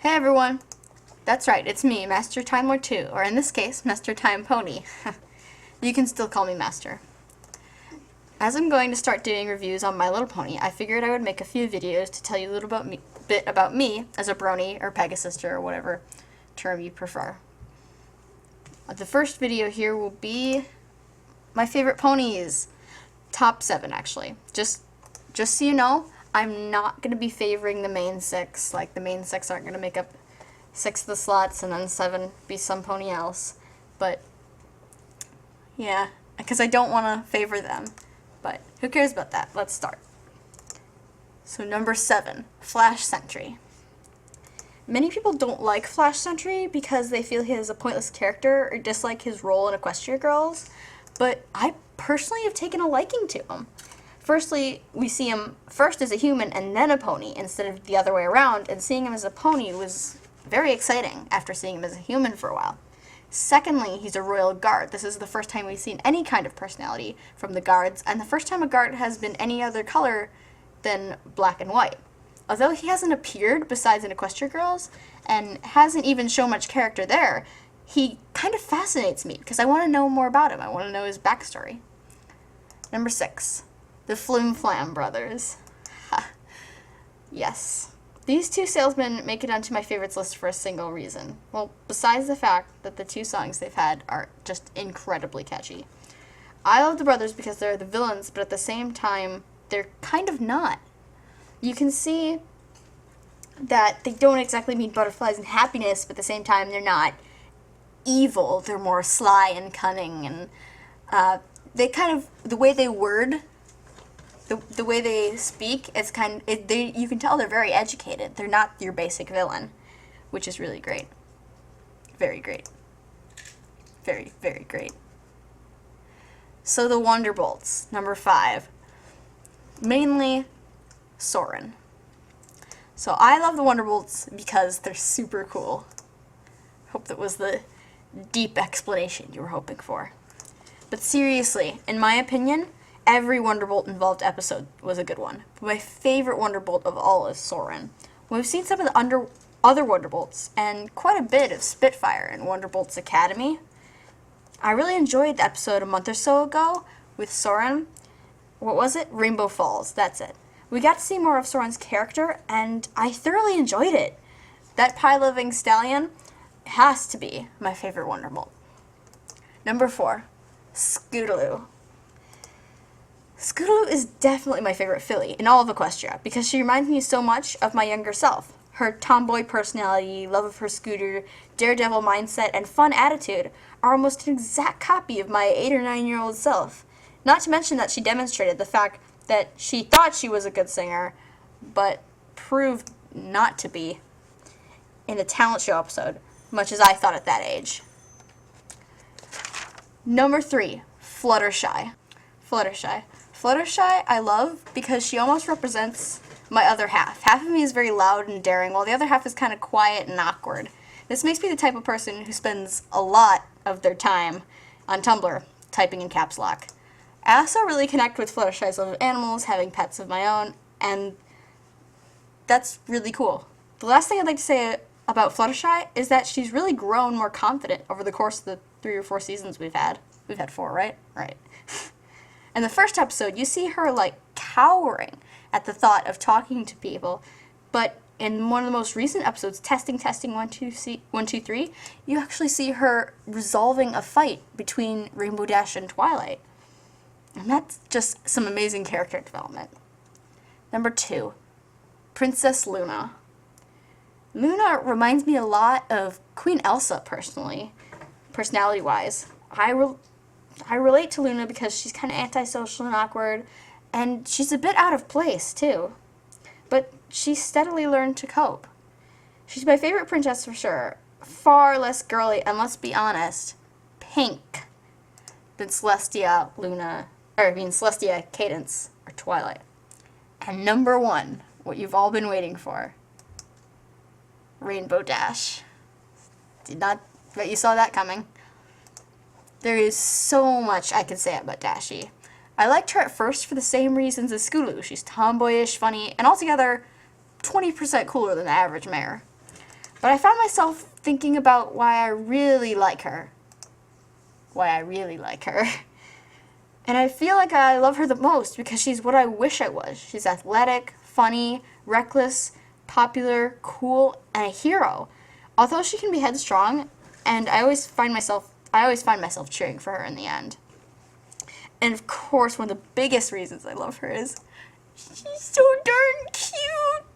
Hey everyone! That's right, it's me, Master Time Lord 2, or in this case, Master Time Pony. You can still call me Master. As I'm going to start doing reviews on My Little Pony, I figured I would make a few videos to tell you a little bit about me as a brony, or Pegasister, or whatever term you prefer. The first video here will be my favorite ponies. Top 7, actually. Just so you know, I'm not going to be favoring the main 6. Like, the main 6 aren't going to make up 6 of the slots and then 7 be some pony else. But, yeah, because I don't want to favor them. But who cares about that? Let's start. So number 7, Flash Sentry. Many people don't like Flash Sentry because they feel he is a pointless character or dislike his role in Equestria Girls, but I personally have taken a liking to him. Firstly, we see him first as a human and then a pony instead of the other way around, and seeing him as a pony was very exciting after seeing him as a human for a while. Secondly, he's a royal guard. This is the first time we've seen any kind of personality from the guards, and the first time a guard has been any other color than black and white. Although he hasn't appeared besides in Equestria Girls, and hasn't even shown much character there, he kind of fascinates me because I want to know more about him. I want to know his backstory. Number 6. The Flim Flam Brothers. Yes. These two salesmen make it onto my favorites list for a single reason. Well, besides the fact that the 2 songs they've had are just incredibly catchy. I love the brothers because they're the villains, but at the same time, they're kind of not. You can see that they don't exactly mean butterflies and happiness, but at the same time, they're not evil. They're more sly and cunning, and they kind of, the way they word, the way they speak, it's you can tell they're very educated. They're not your basic villain, which is really great. Very great. Very, very great. So the Wonderbolts, number 5. Mainly Soren. So I love the Wonderbolts because they're super cool. Hope that was the deep explanation you were hoping for. But seriously, in my opinion, every Wonderbolt involved episode was a good one. But my favorite Wonderbolt of all is Soren. We've seen some of the other Wonderbolts and quite a bit of Spitfire in Wonderbolts Academy. I really enjoyed the episode a month or so ago with Soren. What was it? Rainbow Falls, that's it. We got to see more of Soren's character, and I thoroughly enjoyed it. That pie-loving stallion has to be my favorite Wonderbolt. Number 4, Scootaloo. Scootaloo is definitely my favorite filly in all of Equestria because she reminds me so much of my younger self. Her tomboy personality, love of her scooter, daredevil mindset, and fun attitude are almost an exact copy of my 8 or 9-year-old self. Not to mention that she demonstrated the fact that she thought she was a good singer, but proved not to be in the talent show episode, much as I thought at that age. Number 3, Fluttershy. Fluttershy I love because she almost represents my other half. Half of me is very loud and daring, while the other half is kind of quiet and awkward. This makes me the type of person who spends a lot of their time on Tumblr typing in caps lock. I also really connect with Fluttershy's love of animals, having pets of my own, and that's really cool. The last thing I'd like to say about Fluttershy is that she's really grown more confident over the course of the 3 or 4 seasons we've had. We've had 4, right? Right. In the first episode, you see her, like, cowering at the thought of talking to people, but in one of the most recent episodes, testing, 1, 2, 3, you actually see her resolving a fight between Rainbow Dash and Twilight. And that's just some amazing character development. Number 2, Princess Luna. Luna reminds me a lot of Queen Elsa, personally, personality-wise. I relate to Luna because she's kind of antisocial and awkward, and she's a bit out of place, too. But she's steadily learned to cope. She's my favorite princess for sure. Far less girly, and let's be honest, pink than Celestia, Cadence, or Twilight. And number 1, what you've all been waiting for, Rainbow Dash. Did not bet you saw that coming. There is so much I can say about Dashie. I liked her at first for the same reasons as Scootaloo. She's tomboyish, funny, and altogether 20% cooler than the average mare. But I found myself thinking about why I really like her. And I feel like I love her the most because she's what I wish I was. She's athletic, funny, reckless, popular, cool, and a hero. Although she can be headstrong, and I always find myself cheering for her in the end. And of course, one of the biggest reasons I love her is she's so darn cute.